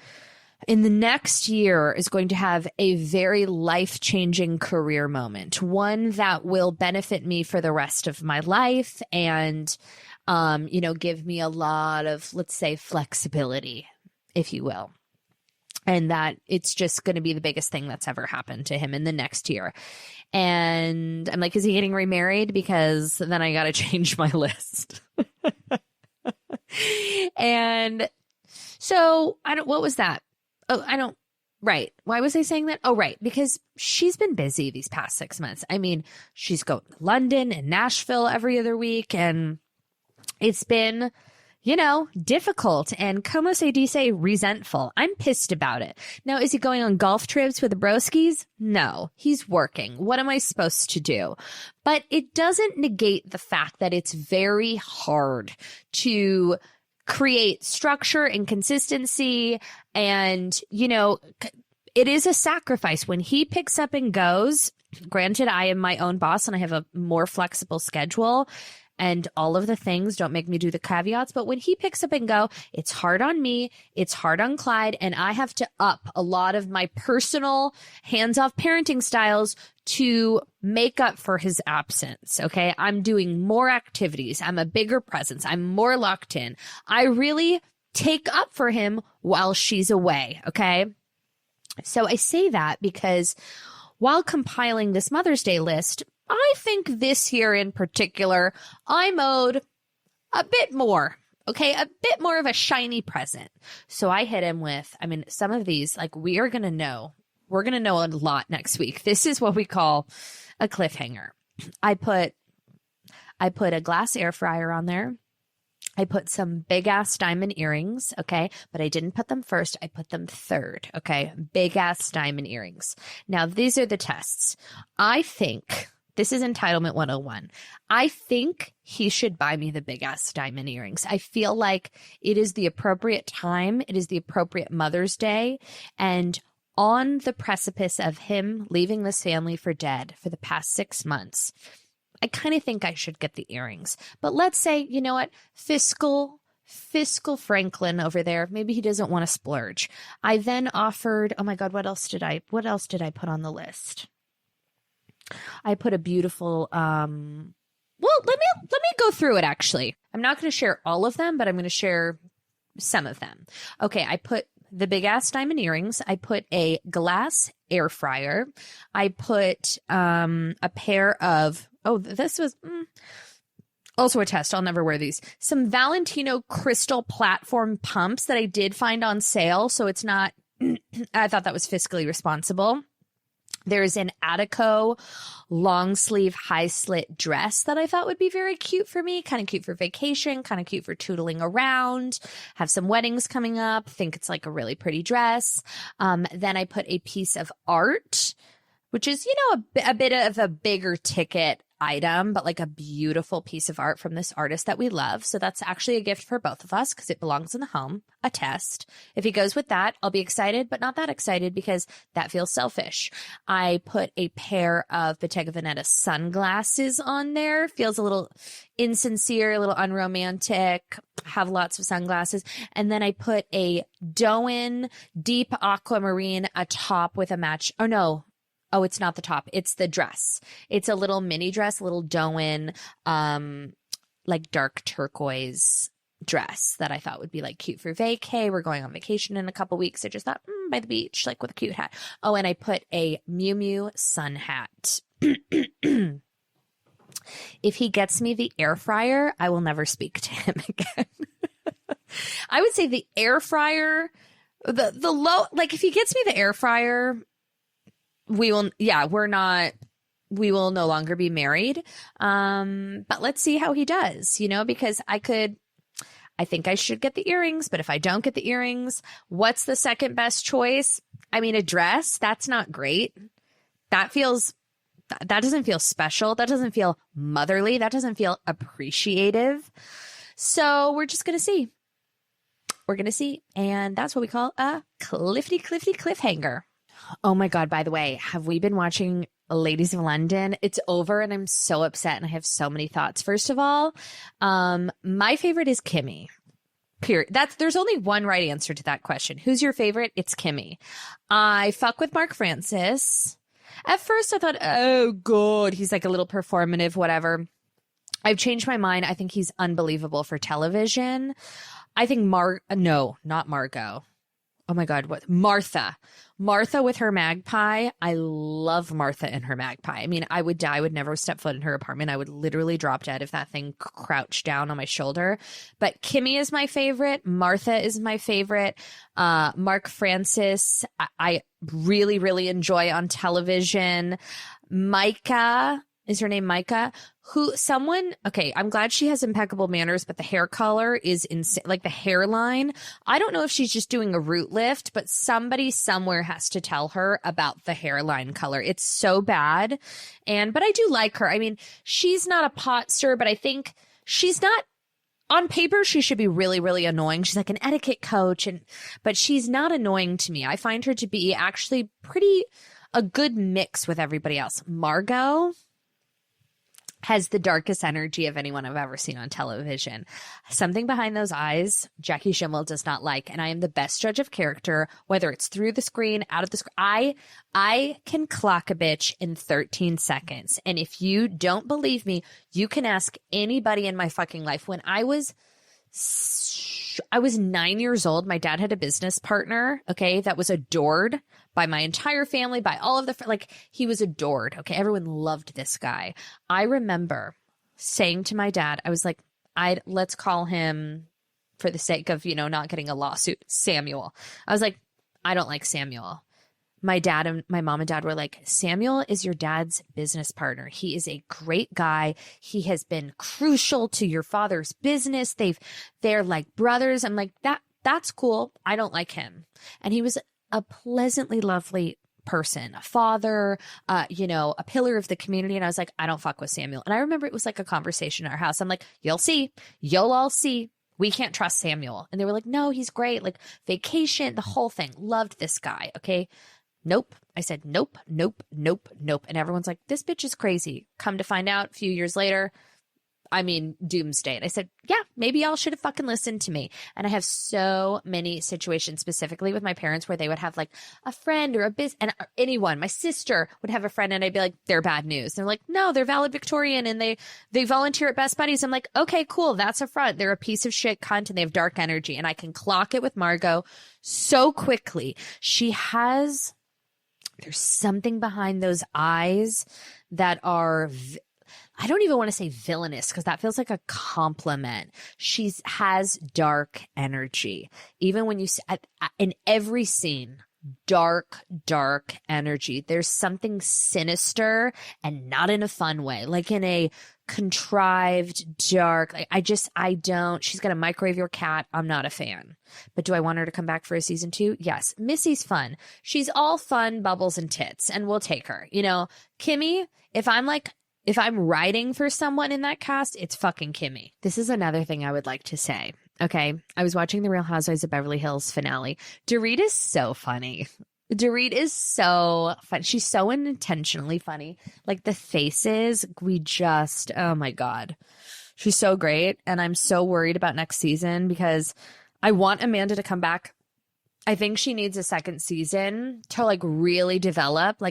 [SPEAKER 1] in the next year is going to have a very life-changing career moment, one that will benefit me for the rest of my life and, give me a lot of, let's say, flexibility, if you will. And that it's just going to be the biggest thing that's ever happened to him in the next year. And I'm like, is he getting remarried? Because then I got to change my list. And so what was that? Right. Why was I saying that? Oh, right. Because she's been busy these past 6 months. I mean, she's going to London and Nashville every other week, and it's been, difficult and como se dice, resentful. I'm pissed about it. Now, is he going on golf trips with the broskies? No, he's working. What am I supposed to do? But it doesn't negate the fact that it's very hard to create structure and consistency. And, it is a sacrifice when he picks up and goes. Granted, I am my own boss and I have a more flexible schedule, and all of the things don't make me do the caveats. But when he picks up and go, it's hard on me. It's hard on Clyde. And I have to up a lot of my personal hands-off parenting styles to make up for his absence. Okay. I'm doing more activities. I'm a bigger presence. I'm more locked in. I really take up for him while she's away. Okay. So I say that because while compiling this Mother's Day list, I think this year in particular, I'm owed a bit more. Okay, a bit more of a shiny present. So I hit him with, some of these, we're going to know a lot next week. This is what we call a cliffhanger. I put a glass air fryer on there. I put some big ass diamond earrings. Okay. But I didn't put them first. I put them third. Okay. Big ass diamond earrings. Now, these are the tests. I think this is entitlement 101. I think he should buy me the big ass diamond earrings. I feel like it is the appropriate time. It is the appropriate Mother's Day. And on the precipice of him leaving this family for dead for the past 6 months, I kind of think I should get the earrings. But let's say, you know what? Fiscal Franklin over there, maybe he doesn't want to splurge. I then offered, oh my God, what else did I put on the list? I put a beautiful, let me go through it actually. I'm not going to share all of them, but I'm going to share some of them. Okay. I put the big ass diamond earrings. I put a glass air fryer. I put, a pair of, this was also a test. I'll never wear these. Some Valentino crystal platform pumps that I did find on sale. So it's not, I thought that was fiscally responsible. There's an Attico long sleeve high slit dress that I thought would be very cute for me, kind of cute for vacation, kind of cute for tootling around, have some weddings coming up, think it's like a really pretty dress. Then I put a piece of art, which is, a bit of a bigger ticket item, but like a beautiful piece of art from this artist that we love. So that's actually a gift for both of us because it belongs in the home, a test. If he goes with that, I'll be excited, but not that excited because that feels selfish. I put a pair of Bottega Veneta sunglasses on there. Feels a little insincere, a little unromantic, have lots of sunglasses. And then I put a Doen deep aquamarine atop with a match. Oh no. Oh, it's not the top. It's the dress. It's a little mini dress, a little Doen, dark turquoise dress that I thought would be cute for vacay. We're going on vacation in a couple weeks. I just thought by the beach, with a cute hat. Oh, and I put a Miu Miu sun hat. If he gets me the air fryer, I will never speak to him again. I would say the air fryer, the low, if he gets me the air fryer, we will no longer be married. But let's see how he does, because I think I should get the earrings, but if I don't get the earrings, what's the second best choice? A dress, that's not great. That doesn't feel special. That doesn't feel motherly. That doesn't feel appreciative. So we're just going to see. We're going to see. And that's what we call a cliffhanger. Oh my God, by the way, have we been watching Ladies of London? It's over and I'm so upset and I have so many thoughts. First of all, my favorite is Kimmy. Period. There's only one right answer to that question. Who's your favorite? It's Kimmy. I fuck with Mark Francis. At first I thought, oh God, he's a little performative, whatever. I've changed my mind. I think he's unbelievable for television. I think not Margot. oh my God, what? Martha with her magpie. I love Martha and her magpie. I mean, I would die. I would never step foot in her apartment. I would literally drop dead if that thing crouched down on my shoulder. But Kimmy is my favorite. Martha is my favorite. Mark Francis, I really, really enjoy on television. Micah, is her name Micah? Okay, I'm glad she has impeccable manners, but the hair color is insane. Like the hairline. I don't know if she's just doing a root lift, but somebody somewhere has to tell her about the hairline color. It's so bad. But I do like her. I mean, she's not a pot stir, but I think she's not, on paper, she should be really, really annoying. She's like an etiquette coach, but she's not annoying to me. I find her to be actually a good mix with everybody else. Margot has the darkest energy of anyone I've ever seen on television. Something behind those eyes, Jackie Schimmel does not like. And I am the best judge of character, whether it's through the screen, out of the screen. I can clock a bitch in 13 seconds. And if you don't believe me, you can ask anybody in my fucking life. When I was 9 years old. My dad had a business partner, okay, that was adored by my entire family, by all of he was adored, okay? Everyone loved this guy. I remember saying to my dad, I was like, let's call him, for the sake of, not getting a lawsuit, Samuel. I was like, I don't like Samuel. My dad and my mom and dad were like, Samuel is your dad's business partner. He is a great guy. He has been crucial to your father's business. They're like brothers. I'm like, that's cool. I don't like him. And he was a pleasantly lovely person, a father, a pillar of the community. And I was like, I don't fuck with Samuel. And I remember it was like a conversation in our house. I'm like, you'll all see. We can't trust Samuel. And they were like, no, he's great. Like vacation, the whole thing. Loved this guy. Okay. Nope. I said, nope. And everyone's like, this bitch is crazy. Come to find out a few years later, doomsday. And I said, yeah, maybe y'all should have fucking listened to me. And I have so many situations specifically with my parents where they would have like a friend or and anyone, my sister would have a friend and I'd be like, they're bad news. They're like, no, they're valedictorian and they volunteer at Best Buddies. I'm like, okay, cool. That's a front. They're a piece of shit cunt and they have dark energy. And I can clock it with Margot so quickly. There's something behind those eyes that are, I don't even want to say villainous because that feels like a compliment. She has dark energy. Even when in every scene, dark energy. There's something sinister and not in a fun way, like in a contrived, dark, she's going to microwave your cat. I'm not a fan. But do I want her to come back for a season 2? Yes. Missy's fun. She's all fun, bubbles, and tits, and we'll take her. Kimmy, if I'm writing for someone in that cast, it's fucking Kimmy. This is another thing I would like to say. Okay. I was watching the Real Housewives of Beverly Hills finale. Dorit is so funny. Dorit is so fun. She's so unintentionally funny. Like the faces, oh my God. She's so great. And I'm so worried about next season because I want Amanda to come back. I think she needs a second season to like really develop.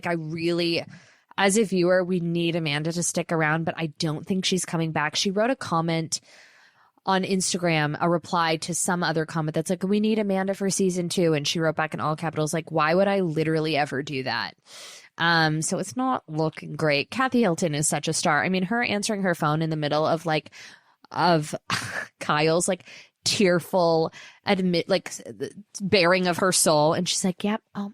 [SPEAKER 1] As a viewer, we need Amanda to stick around, but I don't think she's coming back. She wrote a comment on Instagram, a reply to some other comment that's like, we need Amanda for season 2. And she wrote back in all capitals, like, why would I literally ever do that? So it's not looking great. Kathy Hilton is such a star. Her answering her phone in the middle of Kyle's like tearful bearing of her soul. And she's like, yep. Yeah,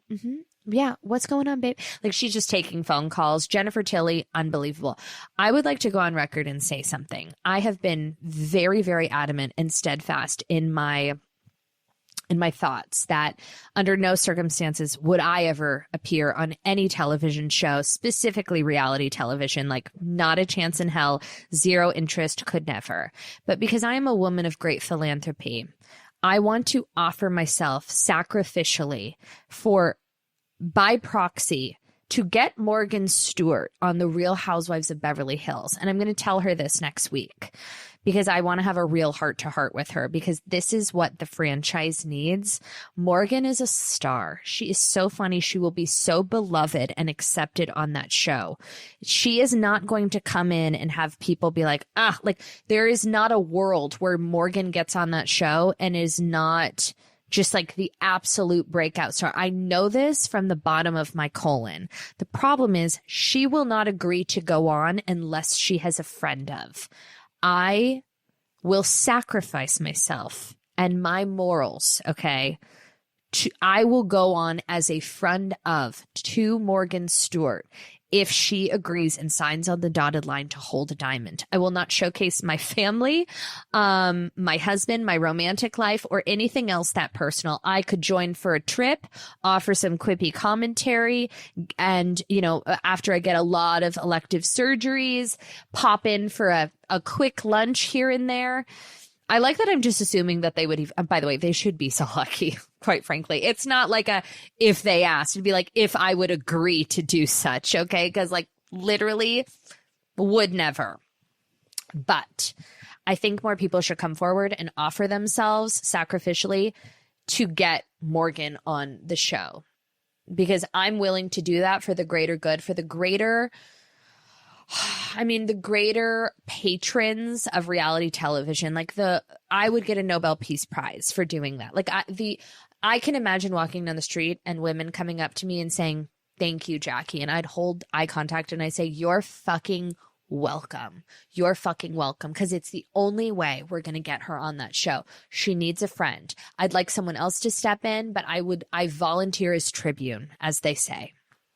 [SPEAKER 1] yeah, what's going on, babe? Like she's just taking phone calls. Jennifer Tilly, unbelievable. I would like to go on record and say something. I have been very, very adamant and steadfast in my thoughts that under no circumstances would I ever appear on any television show, specifically reality television, like not a chance in hell, zero interest, could never. But because I am a woman of great philanthropy, I want to offer myself sacrificially by proxy to get Morgan Stewart on The Real Housewives of Beverly Hills. And I'm going to tell her this next week because I want to have a real heart-to-heart with her because this is what the franchise needs. Morgan is a star. She is so funny. She will be so beloved and accepted on that show. She is not going to come in and have people be like, there is not a world where Morgan gets on that show and is not just like the absolute breakout star. I know this from the bottom of my colon. The problem is she will not agree to go on unless she has a friend of. I will sacrifice myself and my morals, okay? I will go on as a friend of to Morgan Stewart if she agrees and signs on the dotted line to hold a diamond. I will not showcase my family, my husband, my romantic life, or anything else that personal. I could join for a trip, offer some quippy commentary, and, you know, after I get a lot of elective surgeries, pop in for a quick lunch here and there. I like that I'm just assuming that they would even, by the way, they should be so lucky, quite frankly. It's not like if they asked, it'd be like, if I would agree to do such, okay? Because like literally would never. But I think more people should come forward and offer themselves sacrificially to get Morgan on the show. Because I'm willing to do that for the greater good, for the greater patrons of reality television. Like I would get a Nobel Peace Prize for doing that. Like I can imagine walking down the street and women coming up to me and saying, "Thank you, Jackie." And I'd hold eye contact and I say, "You're fucking welcome. You're fucking welcome." Because it's the only way we're going to get her on that show. She needs a friend. I'd like someone else to step in, but I volunteer as tribune, as they say.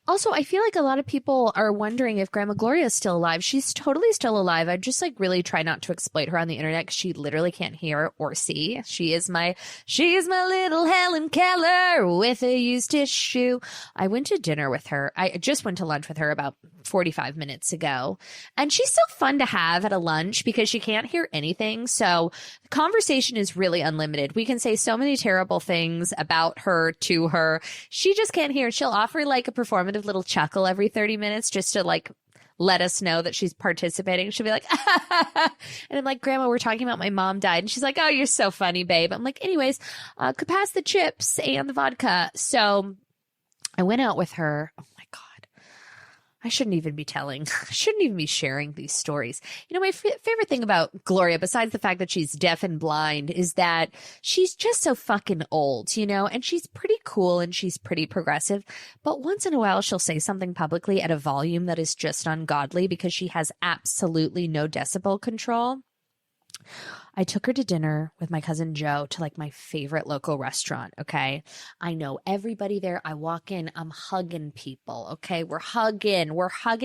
[SPEAKER 1] Also, I feel like a lot of people are wondering if Grandma Gloria is still alive. She's totally still alive. I just like really try not to exploit her on the internet because she literally can't hear or see. She is my little Helen Keller with a used tissue. I went to dinner with her. I just went to lunch with her about 45 minutes ago. And she's so fun to have at a lunch because she can't hear anything. So the conversation is really unlimited. We can say so many terrible things about her to her. She just can't hear. She'll offer like a performative little chuckle every 30 minutes just to like let us know that she's participating. She'll be like, and I'm like, "Grandma, we're talking about my mom died." And she's like, "Oh, you're so funny, babe." I'm like, "Anyways, could pass the chips and the vodka." So I went out with her. Oh my God. I shouldn't even be sharing these stories. You know, my favorite thing about Gloria, besides the fact that she's deaf and blind, is that she's just so fucking old, you know, and she's pretty cool and she's pretty progressive. But once in a while, she'll say something publicly at a volume that is just ungodly because she has absolutely no decibel control. I took her to dinner with my cousin Joe to like my favorite local restaurant. Okay. I know everybody there. I walk in, I'm hugging people. Okay. We're hugging.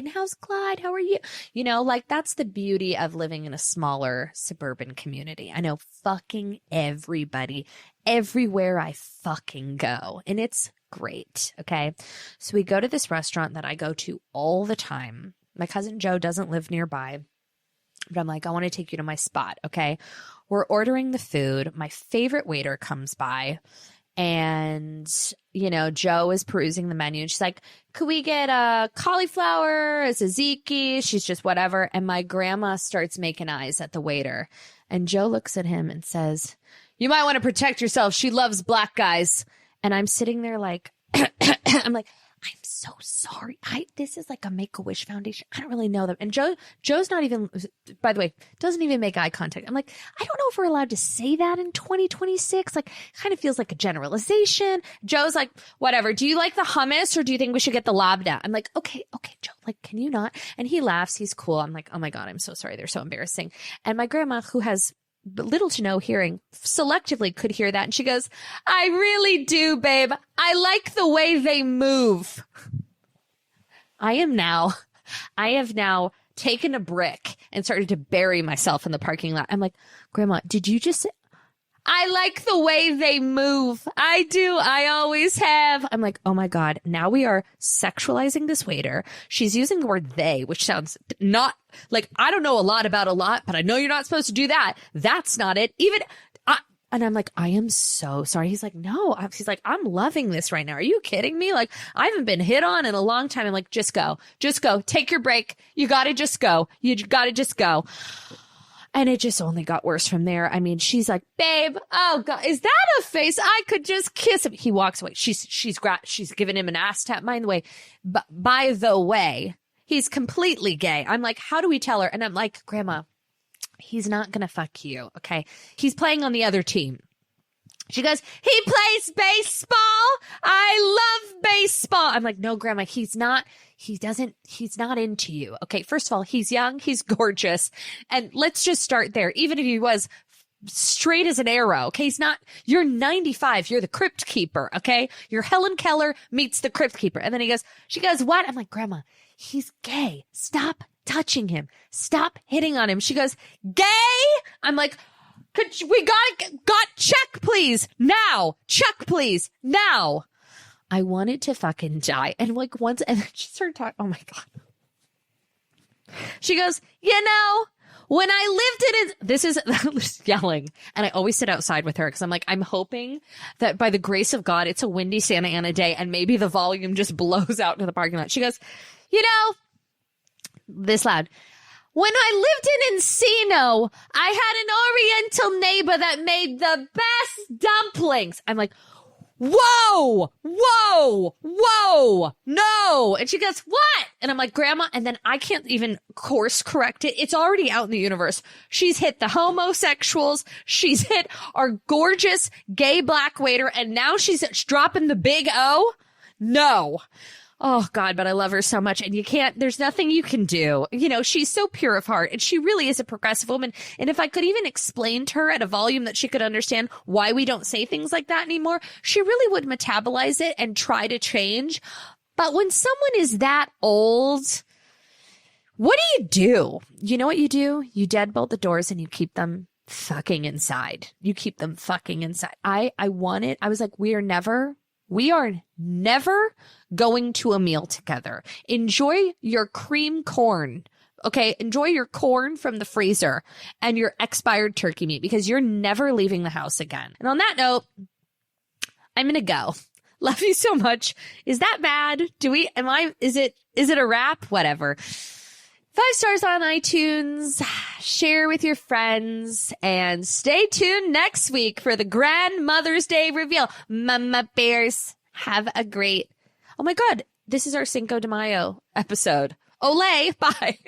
[SPEAKER 1] How's Clyde? How are you? You know, like that's the beauty of living in a smaller suburban community. I know fucking everybody everywhere I fucking go. And it's great. Okay. So we go to this restaurant that I go to all the time. My cousin Joe doesn't live nearby. But I'm like, "I want to take you to my spot." Okay. We're ordering the food. My favorite waiter comes by and, you know, Joe is perusing the menu and she's like, "Could we get a cauliflower, a tzatziki?" She's just whatever. And my grandma starts making eyes at the waiter. And Joe looks at him and says, "You might want to protect yourself. She loves black guys." And I'm sitting there like, I'm like, "I'm so sorry. This is like a Make-A-Wish Foundation. I don't really know them." And Joe's not even, by the way, doesn't even make eye contact. I'm like, I don't know if we're allowed to say that in 2026. Like, kind of feels like a generalization. Joe's like, "Whatever. Do you like the hummus or do you think we should get the labda?" I'm like, okay, Joe, like, can you not? And he laughs. He's cool. I'm like, oh my God, I'm so sorry. They're so embarrassing. And my grandma, who has little to no hearing, selectively could hear that. And she goes, "I really do, babe. I like the way they move." I have now taken a brick and started to bury myself in the parking lot. I'm like, "Grandma, did you just say, I like the way they move? I do. I always have." I'm like, oh my God, now we are sexualizing this waiter. She's using the word they, which sounds not like, I don't know a lot about a lot, but I know you're not supposed to do that. That's not it. And I'm like, "I am so sorry." He's like, "No." He's like, "I'm loving this right now. Are you kidding me? Like, I haven't been hit on in a long time." I'm like, just go. Take your break. You got to just go. You got to just go. And it just only got worse from there. I mean, she's like, "Babe, oh God, is that a face? I could just kiss him." He walks away. She's giving him an ass tap. By the way, he's completely gay. I'm like, how do we tell her? And I'm like, "Grandma, he's not going to fuck you. Okay. He's playing on the other team." She goes, he plays baseball. I love baseball. I'm like, no, Grandma, he's not into you. Okay. First of all, he's young. He's gorgeous. And let's just start there. Even if he was straight as an arrow. Okay. You're 95. You're the crypt keeper. Okay. You're Helen Keller meets the crypt keeper. And then she goes, what? I'm like, Grandma, he's gay. Stop touching him. Stop hitting on him. She goes, gay? I'm like, got check, please. Now. Check, please. Now. I wanted to fucking die. And like once, and then she started talking. Oh my God. She goes, when I lived in this is yelling. And I always sit outside with her because I'm like, I'm hoping that by the grace of God, it's a windy Santa Ana day and maybe the volume just blows out to the parking lot. She goes, this loud. When I lived in Encino, I had an Oriental neighbor that made the best dumplings. I'm like, whoa, no. And she goes, what? And I'm like, Grandma, and then I can't even course correct it. It's already out in the universe. She's hit the homosexuals. She's hit our gorgeous gay black waiter. And now she's dropping the big O. No. Oh God, but I love her so much. And there's nothing you can do. She's so pure of heart and she really is a progressive woman. And if I could even explain to her at a volume that she could understand why we don't say things like that anymore, she really would metabolize it and try to change. But when someone is that old, what do? You know what you do? You deadbolt the doors and you keep them fucking inside. I was like, we are never going to a meal together. Enjoy your cream corn. Okay. Enjoy your corn from the freezer and your expired turkey meat because you're never leaving the house again. And on that note, I'm going to go. Love you so much. Is that bad? Is it a wrap? Whatever. 5 stars on iTunes, share with your friends, and stay tuned next week for the Grand Mother's Day reveal. Mama Bears, have a great... Oh my God, this is our Cinco de Mayo episode. Olay, bye.